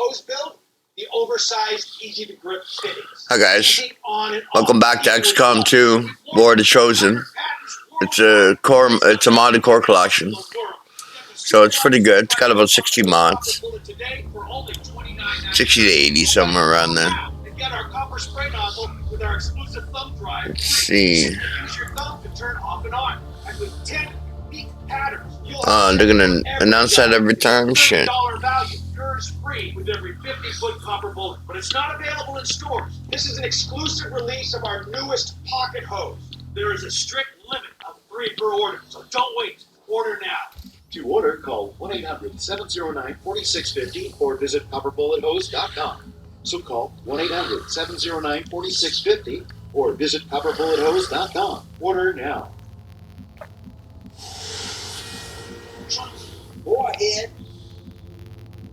hose build, the oversized, easy-to-grip fittings. Hi guys, welcome back to XCOM 2, War of the Chosen. It's a modded core collection, so it's pretty good. It's got about 60 mods, 60 to 80, somewhere around there. Let's see. They're gonna announce that every time. Shit. Free with every 50-foot copper bullet, but it's not available in stores. This is an exclusive release of our newest pocket hose. There is a strict limit of 3 per order, so don't wait. Order now. To order, call 1-800-709-4650 or visit copperbullethose.com. So call 1-800-709-4650 or visit copperbullethose.com. Order now. Go ahead.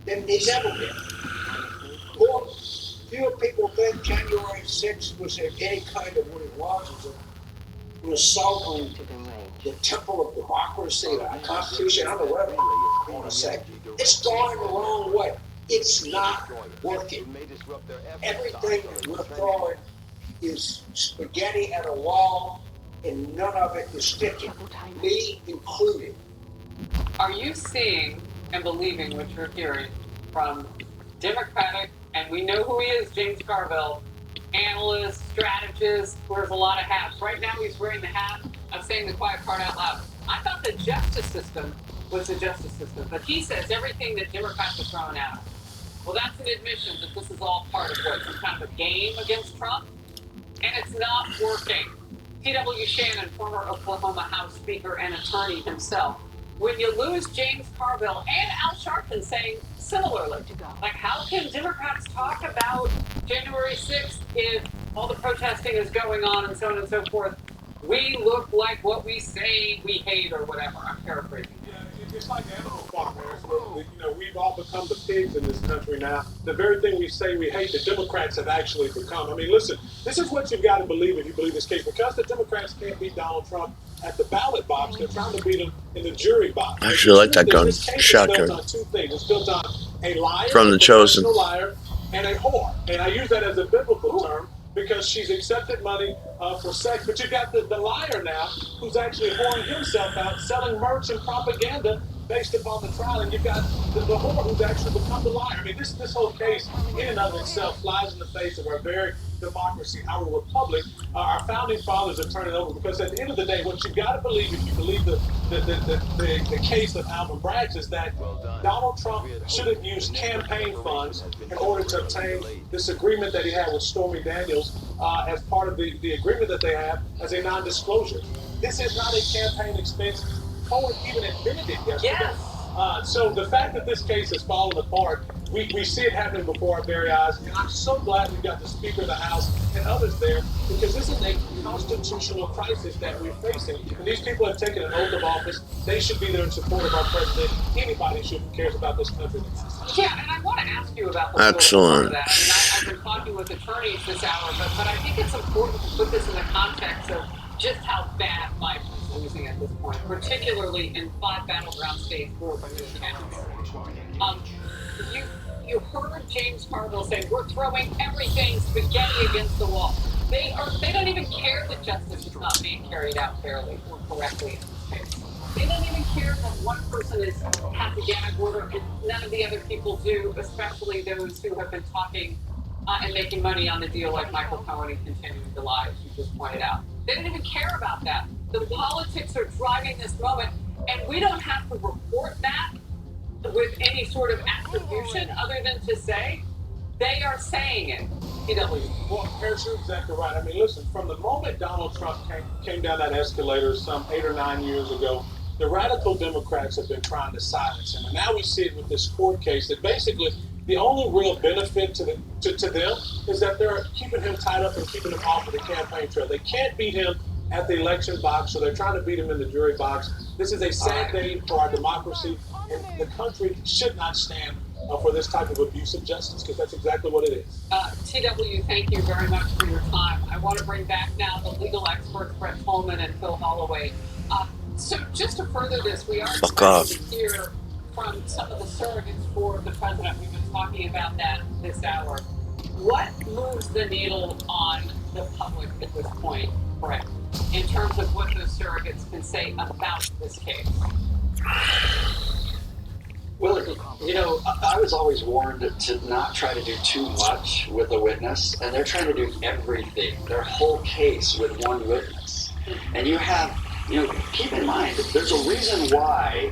Than they've ever been. More, fewer people think January 6th was any kind of what it was. It was an assault on the temple of democracy, our Constitution, I don't know whatever you want to say. It's going the wrong way. It's not working. Everything we're throwing is spaghetti at a wall, and none of it is sticking, me included. Are you seeing and believing what you're hearing from Democratic, and we know who he is, James Carville, analyst, strategist, wears a lot of hats. Right now he's wearing the hat of saying the quiet part out loud. I thought the justice system was the justice system, but he says everything that Democrats are throwing out. Well, that's an admission that this is all part of what, some kind of a game against Trump, and it's not working. T.W. Shannon, former Oklahoma House Speaker and attorney himself, when you lose James Carville and Al Sharpton saying similarly, like how can Democrats talk about January 6th if all the protesting is going on and so on and so forth? We look like what we say we hate or whatever. I'm paraphrasing. It's like animal farmers. We've all become the pigs in this country now. The very thing we say we hate, the Democrats have actually become. I mean, listen, this is what you've got to believe if you believe this case. Because the Democrats can't beat Donald Trump at the ballot box, they're trying to beat him in the jury box. I actually like that gun. Shotgun. It's built on 2 things. It's built on a liar, from The Chosen, a liar, and a whore. And I use that as a biblical term because she's accepted money for sex. But you've got the liar now who's actually whoring himself out, selling merch and propaganda based upon the trial. And you've got the whore who's actually become the liar. I mean, this whole case in and of itself flies in the face of our very democracy, our republic. Our founding fathers are turning over because at the end of the day, what you've got to believe, if you believe the case of Alvin Braggs, is that Donald Trump should have used campaign funds in order to obtain this agreement that he had with Stormy Daniels as part of the agreement that they have as a non-disclosure. This is not a campaign expense. Cohen even admitted it yesterday. Yes. So the fact that this case has fallen apart, we see it happening before our very eyes. And I'm so glad we've got the Speaker of the House and others there, because this is a constitutional crisis that we're facing. And these people have taken an oath of office. They should be there in support of our president. Anybody who cares about this country. Yeah, and I want to ask you about the excellent. That. I mean, I've been talking with attorneys this hour, but I think it's important to put this in the context of just how bad Biden is losing at this point, particularly in 5 battleground states for the new candidates. You heard James Carville say, we're throwing everything spaghetti against the wall. They don't even care that justice is not being carried out fairly or correctly in this case. They don't even care that one person has the gag order and none of the other people do, especially those who have been talking and making money on the deal like Michael Cohen and continuing to lie, as you just pointed out. They don't even care about that. The politics are driving this moment, and we don't have to report that with any sort of attribution other than to say they are saying it. TW. Well, Harris, you're exactly right. I mean, listen, from the moment Donald Trump came down that escalator some 8 or 9 years ago, the radical Democrats have been trying to silence him. And now we see it with this court case that basically the only real benefit to them is that they're keeping him tied up and keeping him off of the campaign trail. They can't beat him at the election box, so they're trying to beat him in the jury box. This is a sad day for our democracy, and the country should not stand for this type of abuse of justice, because that's exactly what it is. TW, thank you very much for your time. I want to bring back now the legal experts, Brett Coleman and Phil Holloway. So just to further this, we are going to hear from some of the surrogates for the president. We've been talking about that this hour. What moves the needle on the public at this point, Brett, in terms of what those surrogates can say about this case? Well, you know, I was always warned to not try to do too much with a witness, and they're trying to do everything, their whole case with one witness. And you have, you know, keep in mind, there's a reason why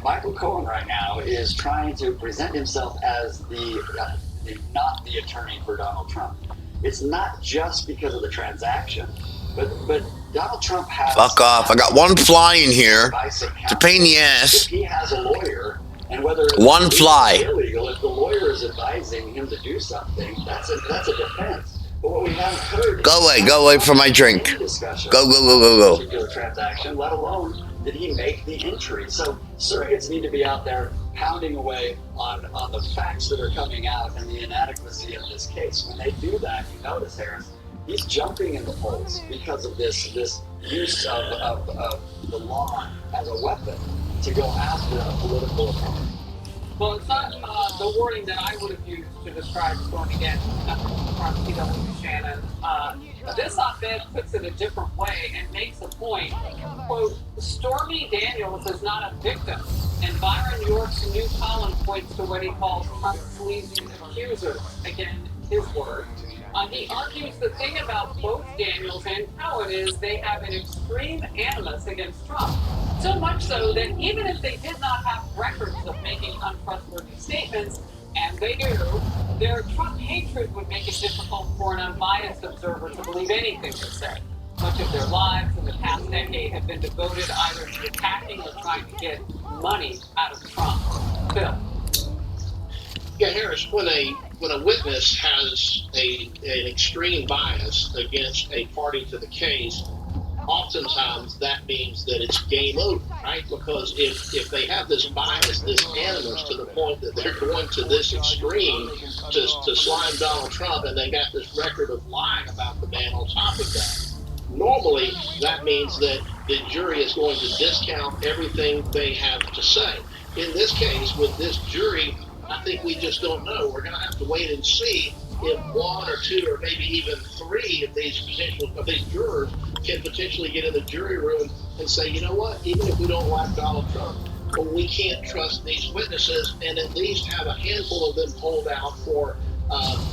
Michael Cohen right now is trying to present himself as not the attorney for Donald Trump. It's not just because of the transaction, but Donald Trump has... Fuck off. I got one fly in here. It's a pain in the ass. If he has a lawyer, and whether it's one fly. illegal, if the lawyer is advising him to do something, that's a defense. But what we haven't heard... Go away from my drink. Go. Particular transaction, let alone did he make the entry. So surrogates need to be out there pounding away on the facts that are coming out and the inadequacy of this case. When they do that, you notice, Harris, he's jumping in the polls because of this use of the law as a weapon to go after a political opponent. Well, it's not the wording that I would have used to describe Stormy Daniels from PW Shannon. This op-ed puts it a different way and makes a point. Quote, Stormy Daniels is not a victim, and Byron York's new column points to what he calls sleazy accusers. Again, his word. He argues the thing about both Daniels and Cohen is they have an extreme animus against Trump. So much so that even if they did not have records of making untrustworthy statements, and they do, their Trump hatred would make it difficult for an unbiased observer to believe anything they say. Much of their lives in the past decade have been devoted either to attacking or trying to get money out of Trump. Bill. Yeah, Harris, when a witness has an extreme bias against a party to the case, oftentimes that means that it's game over, right? Because if they have this bias, this animus to the point that they're going to this extreme to slime Donald Trump, and they got this record of lying about the man on top of that, normally that means that the jury is going to discount everything they have to say. In this case, with this jury, I think we just don't know. We're going to have to wait and see if one or two or maybe even three of these jurors can potentially get in the jury room and say, you know what, even if we don't like Donald Trump, but we can't trust these witnesses, and at least have a handful of them pulled out for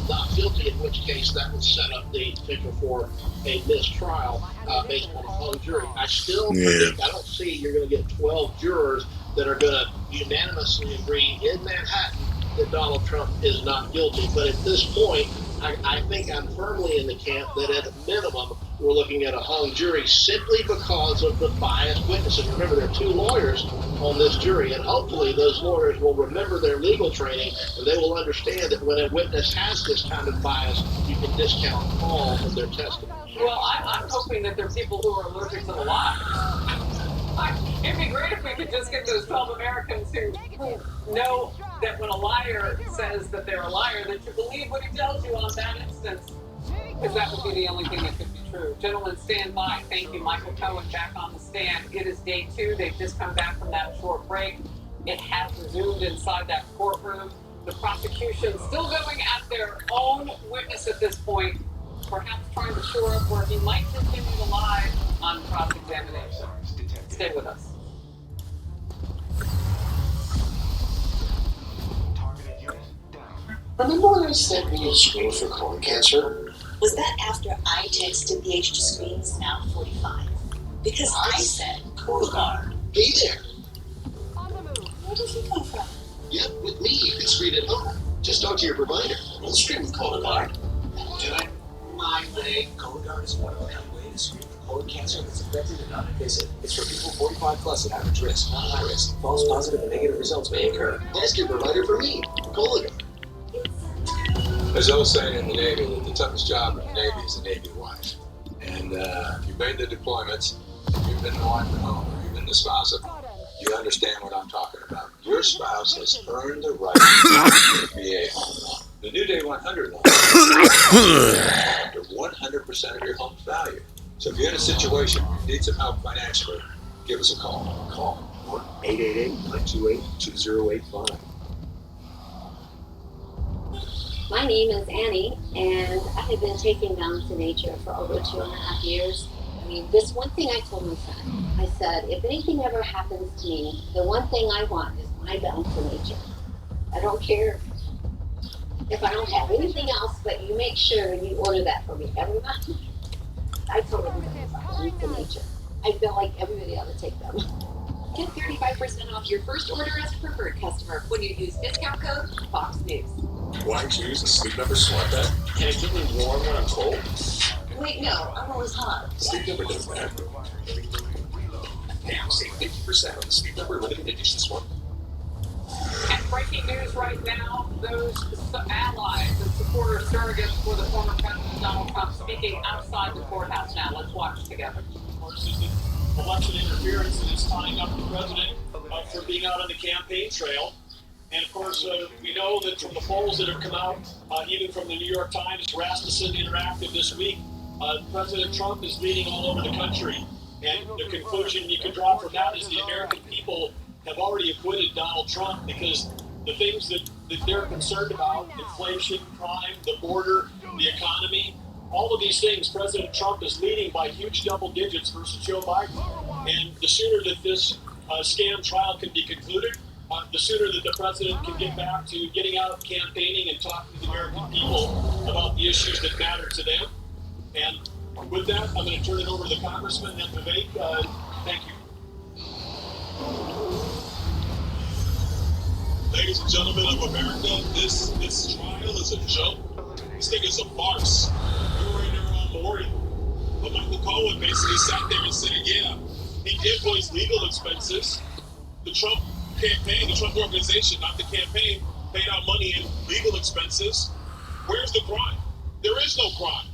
not guilty, in which case that would set up the potential for a mistrial based on a hung jury. I still predict, I don't see you're going to get 12 jurors that are going to unanimously agree in Manhattan that Donald Trump is not guilty. But at this point, I think I'm firmly in the camp that at a minimum, we're looking at a hung jury simply because of the biased witnesses. Remember, there are two lawyers on this jury, and hopefully those lawyers will remember their legal training, and they will understand that when a witness has this kind of bias, you can discount all of their testimony. Well, I'm hoping that there are people who are allergic to the lie. It'd be great if we could just get those 12 Americans who know that when a liar says that they're a liar, that you believe what he tells you on that instance, because that would be the only thing that could be true. Gentlemen, stand by. Thank you. Michael Cohen back on the stand. It is day 2. They've just come back from that short break. It has resumed inside that courtroom. The prosecution still going at their own witness at this point, perhaps trying to shore up where he might continue to lie on cross-examination. Stay with us. Remember when I said we need to screen for colon cancer? Was that after I texted the age to screen is now 45? Because I said, Cologuard. Hey there. Where did he come from? Yeah, with me, you can screen at home. Just talk to your provider. We'll screen with Cologuard. Did I? My leg. Cologuard is one of a way to screen for colon cancer that's effective and non-invasive. It's for people 45 plus at average risk, not high risk. False positive and negative results may occur. Ask your provider for me. Cologuard. There's an old saying in the Navy that the toughest job in the Navy is the Navy wife. And if you've made the deployments, you've been the wife at home, or you've been the spouse at home, you understand what I'm talking about. Your spouse has earned the right to be a home. The New Day 100 line after 100% of your home's value. So if you're in a situation where you need some help financially, give us a call. Call 1-888-928-2085. My name is Annie, and I have been taken down to nature for over 2.5 years. I mean, this one thing I told my son, I said, if anything ever happens to me, the one thing I want is my down to nature. I don't care if I don't have anything else, but you make sure you order that for me every month. I told everybody about down to nature. I feel like everybody ought to take them. Get 35% off your first order as a preferred customer when you use discount code Fox News. Why choose a Sleep Number smart bed? Can it keep me warm when I'm cold? Wait, no, I'm always hot. Sleep Number does that. Now save 50% on the Sleep Number limited edition this month. And breaking news right now, those allies and supporters, surrogates for the former President Donald Trump speaking outside the courthouse now. Let's watch together. Election interference that is tying up the president for being out on the campaign trail. And of course, we know that from the polls that have come out, even from the New York Times, Rasmussen Interactive this week, President Trump is leading all over the country. And the conclusion you can draw from that is the American people have already acquitted Donald Trump because the things that they're concerned about, inflation, crime, the border, the economy, all of these things, President Trump is leading by huge double digits versus Joe Biden. And the sooner that this scam trial can be concluded, the sooner that the president can get back to getting out campaigning and talking to the American people about the issues that matter to them. And with that, I'm going to turn it over to the Congressman and Vivek. Thank you. Ladies and gentlemen of America, this trial is a joke. This thing is a farce. We were in our memorial. But Michael Cohen basically sat there and said, yeah, he invoiced legal expenses. The Trump campaign, the Trump organization, not the campaign, paid out money in legal expenses. Where's the crime? There is no crime.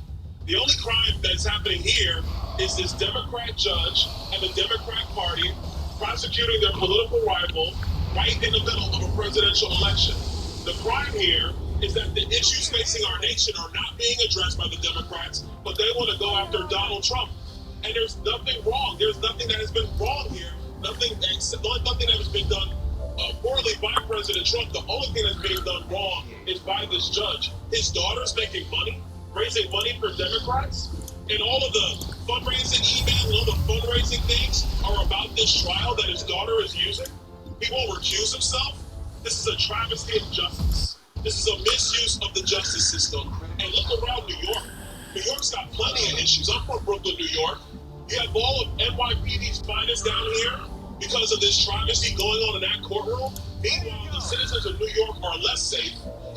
The only crime that's happening here is this Democrat judge and the Democrat Party prosecuting their political rival right in the middle of a presidential election. The crime here is that the issues facing our nation are not being addressed by the Democrats, but they want to go after Donald Trump. And there's nothing wrong. There's nothing that has been wrong here. Nothing that has been done poorly by President Trump. The only thing that's being done wrong is by this judge. His daughter's making money, raising money for Democrats, and all of the fundraising emails and all the fundraising things are about this trial that his daughter is using. He won't recuse himself. This is a travesty of justice. This is a misuse of the justice system. And look around New York. New York's got plenty of issues. I'm from Brooklyn, New York. You have all of NYPD's finest down here because of this travesty going on in that courtroom. Meanwhile, the citizens of New York are less safe,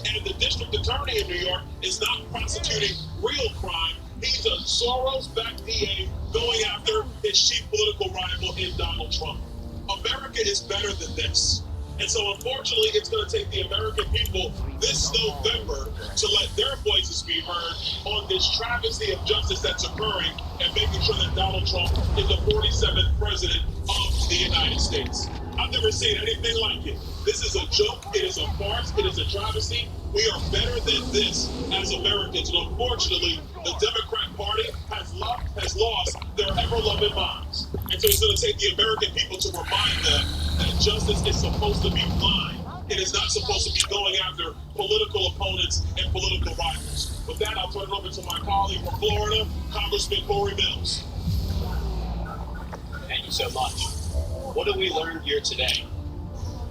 and the district attorney in New York is not prosecuting real crime. He's a Soros-backed DA going after his chief political rival in Donald Trump. America is better than this. And so, unfortunately, it's going to take the American people this November to let their voices be heard on this travesty of justice that's occurring and making sure that Donald Trump is the 47th president of the United States. I've never seen anything like it. This is a joke. It is a farce. It is a travesty. We are better than this as Americans. And unfortunately, the Democrat Party has lost their ever-loving minds. And so it's going to take the American people to remind them that justice is supposed to be blind. It is not supposed to be going after political opponents and political rivals. With that, I'll turn it over to my colleague from Florida, Congressman Corey Mills. Thank you so much. What have we learned here today?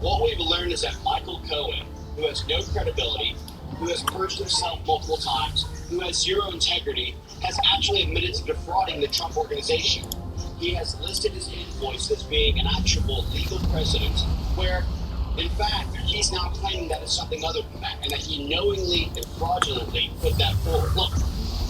What we've learned is that Michael Cohen, who has no credibility, who has purged himself multiple times, who has zero integrity, has actually admitted to defrauding the Trump organization. He has listed his invoice as being an actual legal precedent where, in fact, he's now claiming that it's something other than that, and that he knowingly and fraudulently put that forward. Look,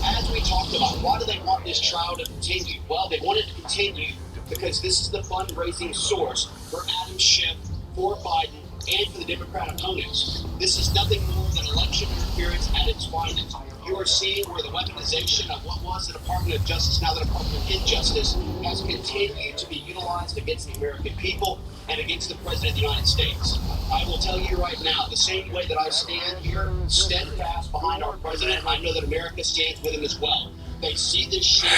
as we talked about, why do they want this trial to continue? Well, they want it to continue because this is the fundraising source for Adam Schiff, for Biden, and for the Democrat opponents. This is nothing more than election interference at its finest. You are seeing where the weaponization of what was the Department of Justice, now the Department of Injustice, has continued to be utilized against the American people and against the President of the United States. I will tell you right now, the same way that I stand here, steadfast behind our President, I know that America stands with him as well. They see this shit,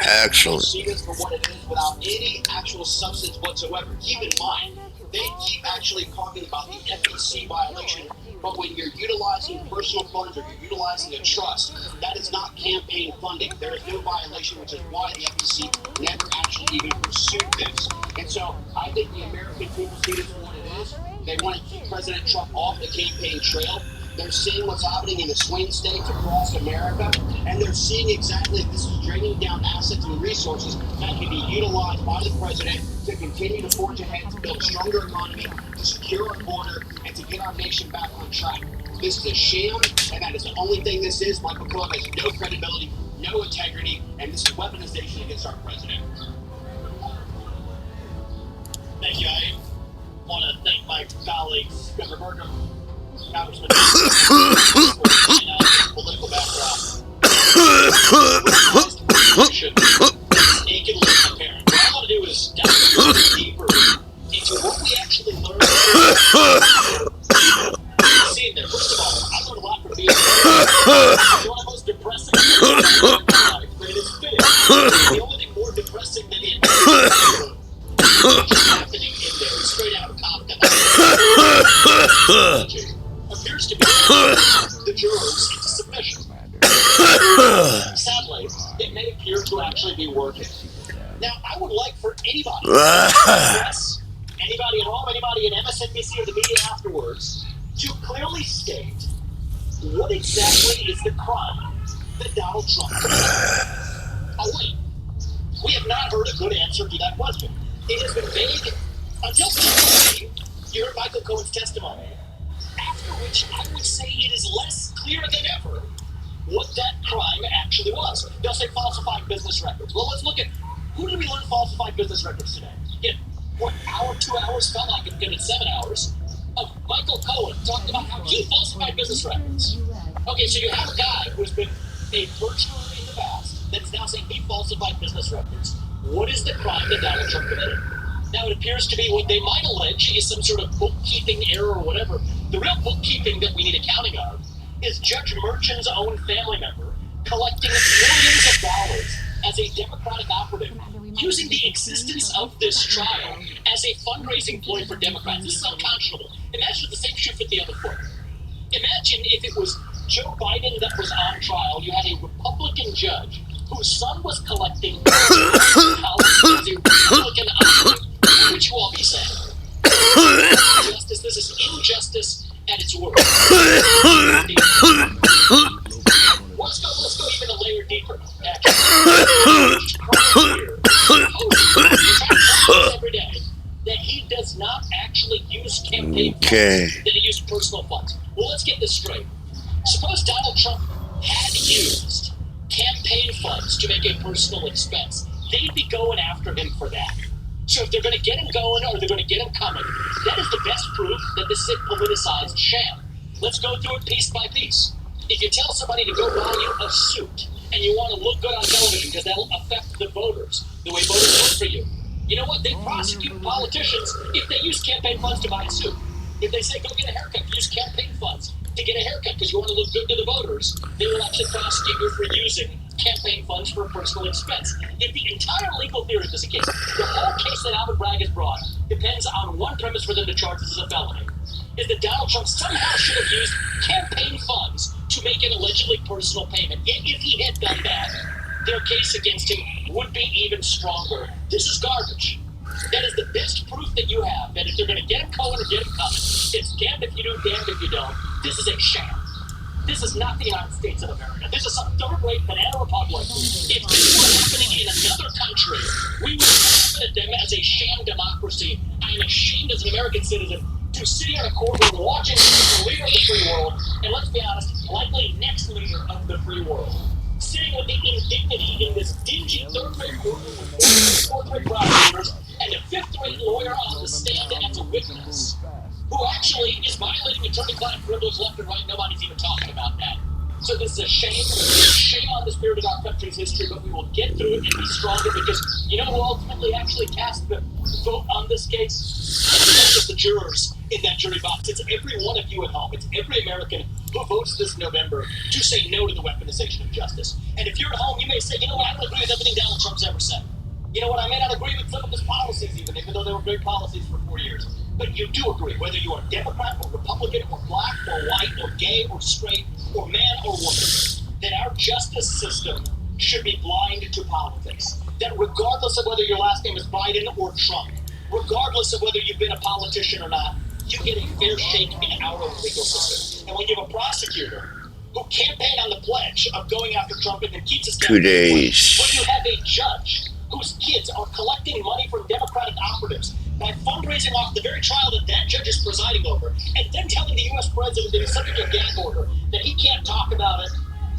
Excellent. they see this for what it is without any actual substance whatsoever. Keep in mind, They keep actually talking about the FEC violation, but when you're utilizing personal funds or you're utilizing a trust, that is not campaign funding. There is no violation, which is why the FEC never actually even pursued this. And so I think the American people see this for what it is. They want to keep President Trump off the campaign trail. They're seeing what's happening in the swing states across America, and they're seeing exactly this is draining down assets and resources that can be utilized by the president to continue to forge ahead, to build a stronger economy, to secure our border, and to get our nation back on track. This is a sham, and that is the only thing this is. Michael Cohen has no credibility, no integrity, and this is weaponization against our president. Thank you. I want to thank my colleagues, Governor Burgum, Congressman, political background. Nakedly apparent. What I want to do is dive a little bit deeper into what we actually learned. See there. First of all, I learned a lot from being one of the most depressing things in my life, but it is fitting. The only thing more depressing than the what's happening in there, straight out of Compton, appears to be the jurors into submission. Sadly, it may appear to actually be working. Now, I would like for anybody, press, anybody at home, anybody at MSNBC or the media afterwards, to clearly state what exactly is the crime that Donald Trump committed. Oh, wait. We have not heard a good answer to that question. It has been vague until today. You heard Michael Cohen's testimony, after which I would say it is less clear than ever what that crime actually was. They'll say falsified business records. Well, let's look at who did we learn falsified business records today? In what hour, 2 hours, felt like it did 7 hours, of Michael Cohen talking about how he falsified business records. Okay, so you have a guy who's been a perjurer in the past that's now saying he falsified business records. What is the crime that Donald Trump committed? Now, it appears to be what they might allege is some sort of bookkeeping error or whatever. The real bookkeeping that we need accounting of is Judge Merchan's own family member collecting millions of dollars as a Democratic operative, using the existence of this trial as a fundraising ploy for Democrats. This is unconscionable. Imagine the same shoe fit the other foot. Imagine if it was Joe Biden that was on trial. You had a Republican judge whose son was collecting dollars as a Republican operative. What would you all be saying? Justice. This is injustice at its worst. Let's go even a layer deeper. Every day that he does not actually use campaign funds, that he used personal funds. Well, let's get this straight. Suppose Donald Trump had used campaign funds to make a personal expense. They'd be going after him for that. So if they're going to get him going or they're going to get him coming, that is the best proof that this is a politicized sham. Let's go through it piece by piece. If you tell somebody to go buy you a suit and you want to look good on television because that'll affect the voters, the way voters vote for you, you know what? They prosecute politicians if they use campaign funds to buy a suit. If they say go get a haircut, use campaign funds to get a haircut because you want to look good to the voters, they will actually prosecute you for using campaign funds for a personal expense. If the entire legal theory of this case, the whole case that Alvin Bragg has brought, depends on one premise for them to charge this as a felony, is that Donald Trump somehow should have used campaign funds to make an allegedly personal payment. If he had done that, their case against him would be even stronger. This is garbage. That is the best proof that you have, that if they're going to get him Cohen or get him coming, it's damned if you do, damned if you don't. This is a sham. This is not the United States of America. This is some third-rate banana republic. If this were happening in another country, we would laugh at them as a sham democracy. I am ashamed as an American citizen to sit here in a courtroom watching the leader of the free world, and let's be honest, likely next leader of the free world, sitting with the indignity in this dingy third-rate courtroom with fourth-rate prosecutors and a fifth-rate lawyer on the stand as a witness, who actually is violating attorney-client privilege left and right. Nobody's even talking about that. So this is a shame on the spirit of our country's history, but we will get through it and be stronger because you know who ultimately actually cast the vote on this case? It's not just the jurors in that jury box. It's every one of you at home. It's every American who votes this November to say no to the weaponization of justice. And if you're at home, you may say, you know what, I don't agree with everything Donald Trump's ever said. You know what, I may not agree with some of his policies even though they were great policies for 4 years. But you do agree, whether you are Democrat or Republican or black or white or gay or straight or man or woman, that our justice system should be blind to politics. That regardless of whether your last name is Biden or Trump, regardless of whether you've been a politician or not, you get a fair shake in our legal system. And when you have a prosecutor who campaigned on the pledge of going after Trump and then keeps his 2 days. when you have a judge whose kids are collecting money from Democratic operatives by fundraising off the very trial that that judge is presiding over, and then telling the U.S. president that he's subject to a gag order, that he can't talk about it,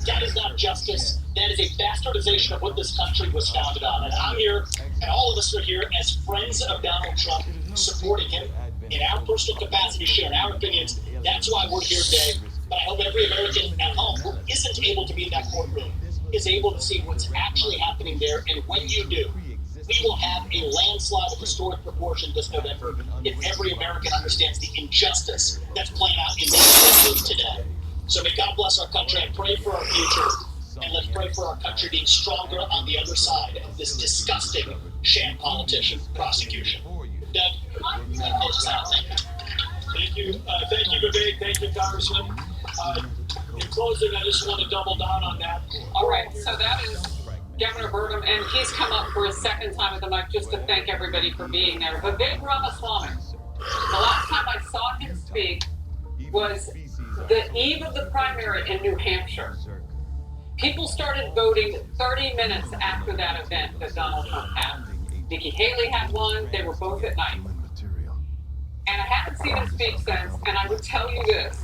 that is not justice. That is a bastardization of what this country was founded on. And I'm here, and all of us are here as friends of Donald Trump, supporting him in our personal capacity, sharing our opinions. That's why we're here today. But I hope every American at home who isn't able to be in that courtroom is able to see what's actually happening there. And when you do, we will have a landslide of historic proportion this November if every American understands the injustice that's playing out in this country today. So may God bless our country. I pray for our future. And let's pray for our country being stronger on the other side of this disgusting sham politician prosecution. Doug, I'll just have to thank you. Thank you, Vivek. Thank you, Congressman. In closing, I just want to double down on that. All right, so that is Governor Burgum, and he's come up for a second time at the mic just to thank everybody for being there. Vivek Ramaswamy, the last time I saw him speak was the eve of the primary in New Hampshire. People started voting 30 minutes after that event that Donald Trump had. Nikki Haley had one. They were both at night. And I haven't seen him speak since, and I would tell you this.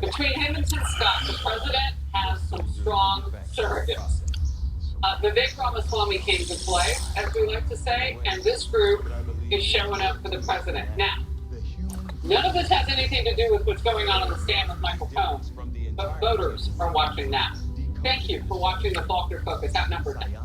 Between him and Tim Scott, the president has some strong surrogates. Vivek Ramaswamy came to play, as we like to say, and this group is showing up for the president. Now, none of this has anything to do with what's going on the stand with Michael Cohen, but voters are watching that. Thank you for watching the Faulkner Focus. Outnumbered now.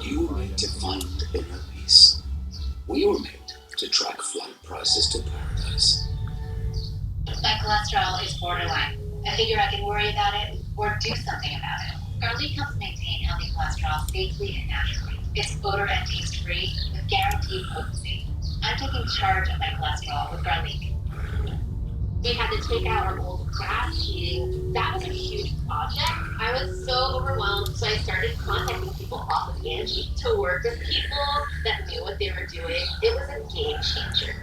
You were made to find inner peace. We were made to track flight prices to paradise. My cholesterol is borderline. I figure I can worry about it or do something about it. Garlic helps maintain healthy cholesterol safely and naturally. It's odor and taste free with guaranteed potency. I'm taking charge of my cholesterol with garlic. We had to take out our old grass eating. That was a huge project. I was so overwhelmed, so I started contacting people off of Angie to work with people that knew what they were doing. It was a game changer.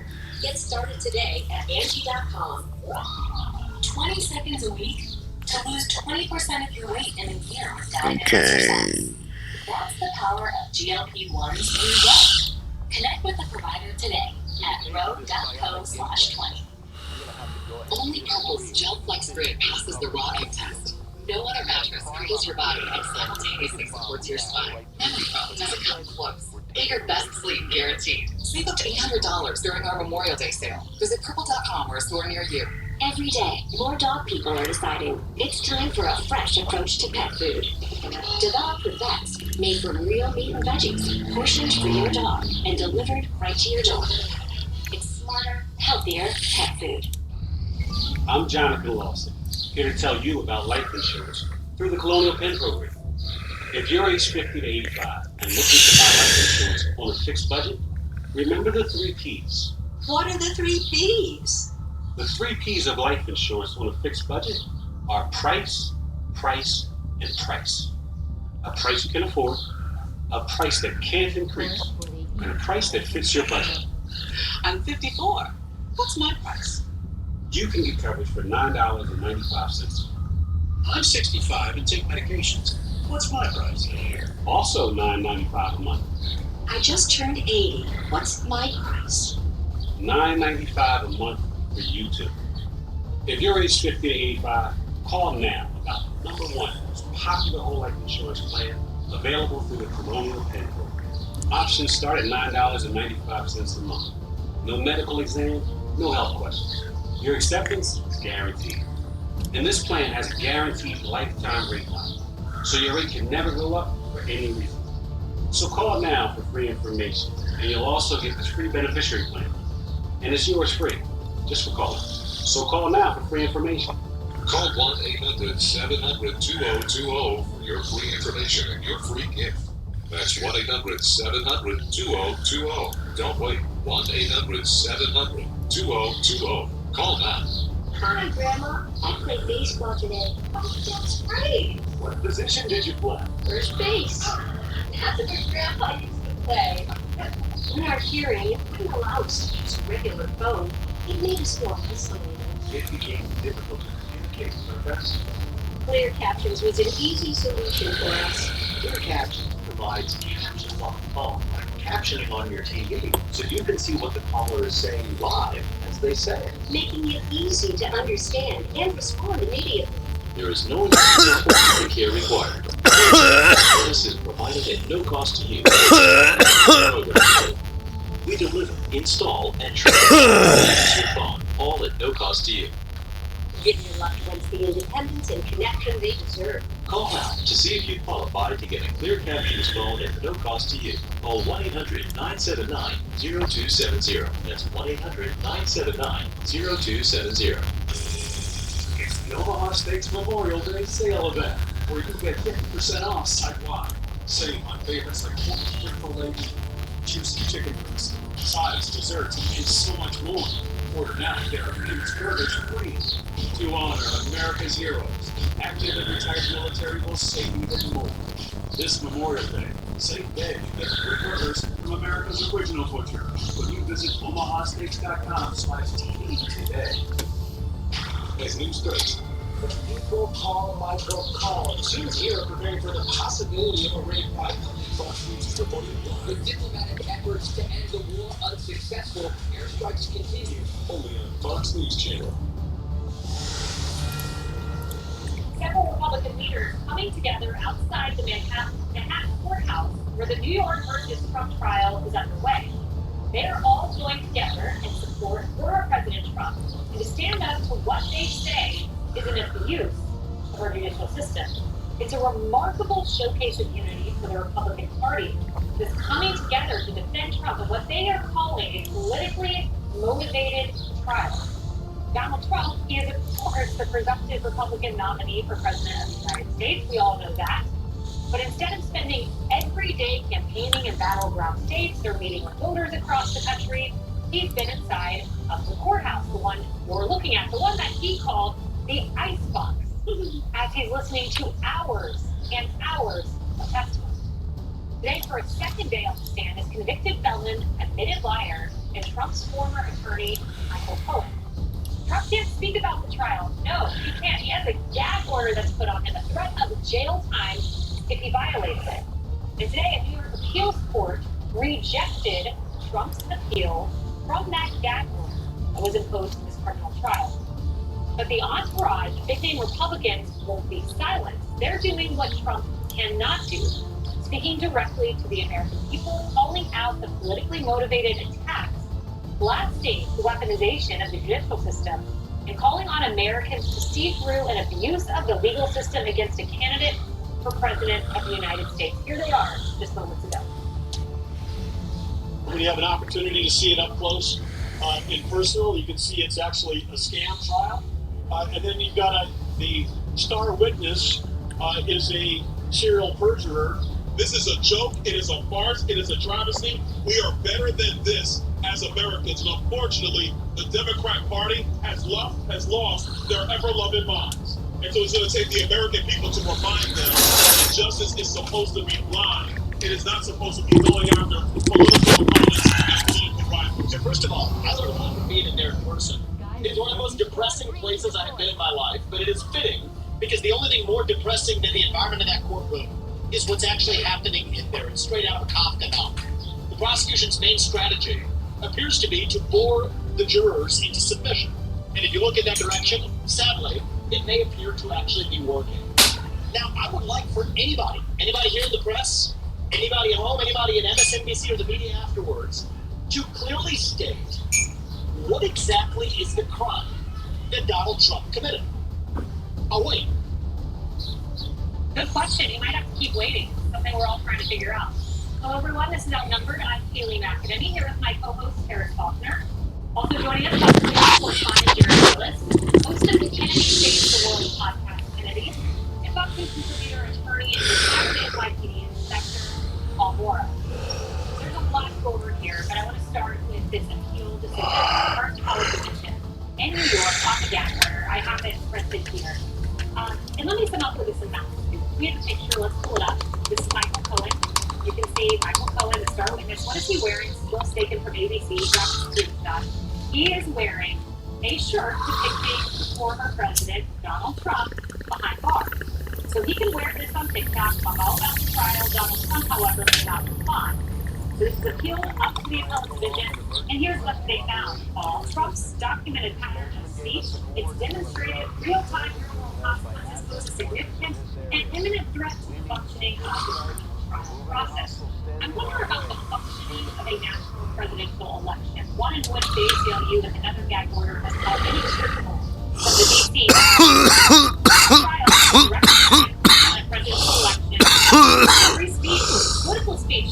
Get started today at Angie.com. 20 seconds a week to lose 20% of your weight in a year with diet and Okay. exercise. That's the power of GLP-1s in Row. Connect with a provider today at row.co/20. Only Purple's Gel Flex Grip passes the raw egg test. No other mattress cradles your body and simultaneously supports your spine. Every foam doesn't come close. Get your best sleep guaranteed. Save up to $800 during our Memorial Day sale. Visit purple.com or a store near you. Every day, more dog people are deciding it's time for a fresh approach to pet food. Developed with vets, made from real meat and veggies, portioned for your dog, and delivered right to your door. It's smarter, healthier pet food. I'm Jonathan Lawson, here to tell you about life insurance through the Colonial Penn program. If you're age 50 to 85 and looking to buy life insurance on a fixed budget, remember the 3 Ps. What are the 3 Ps? The 3 Ps of life insurance on a fixed budget are price, price, and price. A price you can afford, a price that can't increase, and a price that fits your budget. I'm 54. What's my price? You can get coverage for $9.95. I'm 65 and take medications. What's my price? Also $9.95 a month. I just turned 80. What's my price? $9.95 a month for you too. If you're age 50 to 85, call now about the #1 most popular whole life insurance plan available through the Colonial Penn program. Options start at $9.95 a month. No medical exam, no health questions. Your acceptance is guaranteed. And this plan has a guaranteed lifetime rate lock, so your rate can never go up for any reason. So call now for free information, and you'll also get this free beneficiary plan. And it's yours free, just for calling. So call now for free information. Call 1-800-700-2020 for your free information and your free gift. That's 1-800-700-2020. Don't wait. 1-800-700-2020. Call now. Hi, Grandma. I played baseball today. Oh, that's great. What position did you play? First base. That's what Grandpa used to play. When our hearing, I'm allowed to use a regular phone. It made us more isolated. It became difficult to communicate with us. Clear Captions was an easy solution for us. Clear Captions provides captions on the phone, like captioning on your TV, so you can see what the caller is saying live as they say it. Making it easy to understand and respond immediately. There is no additional care required. This is provided at no cost to you. We deliver, install, and transfer your phone, all at no cost to you. Give your loved ones the independence and connection they deserve. Call now to see if you qualify to get a Clear Captions phone at no cost to you. Call 1-800-979-0270. That's 1-800-979-0270. It's the Omaha Steaks Memorial Day sale event, where you get 50% off site-wide. Save on favorites like pork filet, juicy chicken wings, sides, desserts, and so much more. Order now to get our famous burgers free. To honor America's heroes, active and retired military will save even more. This Memorial Day, save big and get free burgers from America's original butcher when you visit omahasteaks.com/TV today. As news breaks, The people call Michael Collins. Teams here are preparing for the possibility of a raid by Fox News is reporting. With diplomatic efforts to end the war unsuccessful, airstrikes continue. only on Fox News Channel. Several Republican leaders coming together outside the Manhattan courthouse where the New York versus Trump trial is underway. They are all joined together in support for President Trump and to stand up to what they say is an abuse of our judicial system. It's a remarkable showcase of unity for the Republican Party that's coming together to defend Trump in what they are calling a politically motivated trial. Donald Trump is, of course, the presumptive Republican nominee for President of the United States. We all know that. But instead of spending every day campaigning in battleground states or meeting with voters across the country, he's been inside of the courthouse, the one we're looking at, the one that he called the icebox, as he's listening to hours and hours of testimony. Today, for a second day on the stand, is convicted felon, admitted liar, and Trump's former attorney, Michael Cohen. Trump can't speak about the trial. No, he can't. He has a gag order that's put on him, a threat of jail time if he violates it. And today, a New York appeals court rejected Trump's appeal from that gag order that was imposed in this criminal trial. But the entourage, big-name Republicans, won't be silent. They're doing what Trump cannot do, speaking directly to the American people, calling out the politically motivated attacks, blasting the weaponization of the judicial system, and calling on Americans to see through an abuse of the legal system against a candidate for President of the United States. Here they are just moments ago. When you have an opportunity to see it up close, in personal, you can see it's actually a scam trial. And then you've got the star witness is a serial perjurer. This is a joke. It is a farce. It is a travesty. We are better than this as Americans. And unfortunately, the Democrat Party has lost their ever-loving minds. And so it's going to take the American people to remind them that justice is supposed to be blind. It is not supposed to be going after political opponents and political rivals. So first of all, I learned a lot from being in there in person. It's one of the most depressing places I have been in my life, but it is fitting because the only thing more depressing than the environment of that courtroom is what's actually happening in there. It's straight out of Kafka now. The prosecution's main strategy appears to be to bore the jurors into submission. And if you look in that direction, sadly, it may appear to actually be working. Now, I would like for anybody here in the press, anybody at home, anybody in MSNBC or the media afterwards, to clearly state what exactly is the crime that Donald Trump committed. I'll wait. Good question. You might have to keep waiting. Something we're all trying to figure out. Hello, everyone. This is Outnumbered. I'm Kaylee McAdemy here with my co-host, Harris Faulkner. Also joining us, Dr. correspondent Jared Willis, host of the Kennedy Saves the World podcast, Kennedy, and boxing contributor, attorney, and retired NYPD inspector, Paul Mora. There's a lot to go over here, but I want to start with this appeal decision of First College Division in New York on the gag order. I have it printed here. And let me sum up what this amounts to. We have a picture. Let's pull it up. This is Michael Cohen. You can see Michael Cohen, the star witness. What is he wearing? Still taken from ABC. Drops the screenshot. He is wearing a shirt depicting former President Donald Trump behind bars. So he can wear this on TikTok, talk all about the trial. Donald Trump, however, does not respond. So this is appealed up to the appellate division, and here's what they found. Trump's documented pattern of speech, it's demonstrated real-time criminal consequences pose a significant and imminent threat to the functioning of the criminal trial process. I wonder about the functioning of a national presidential election, one in which the ACLU with another gag order has called any critical from the DC trial directed on a presidential election. Free speech, political speech.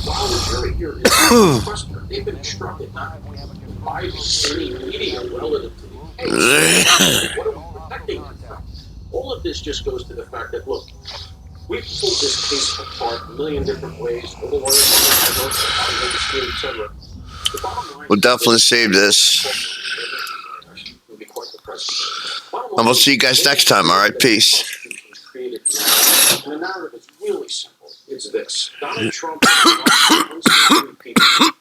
While the jury here is questioner, they've been instructed not to provide any media relative to the case. What are we protecting them from? All of this just goes to the fact that, look, we've pulled this case apart a million different ways. Etc. We'll definitely save this. And we'll see you guys next time. All right, peace. The narrative is really simple. It's this: Donald Trump is people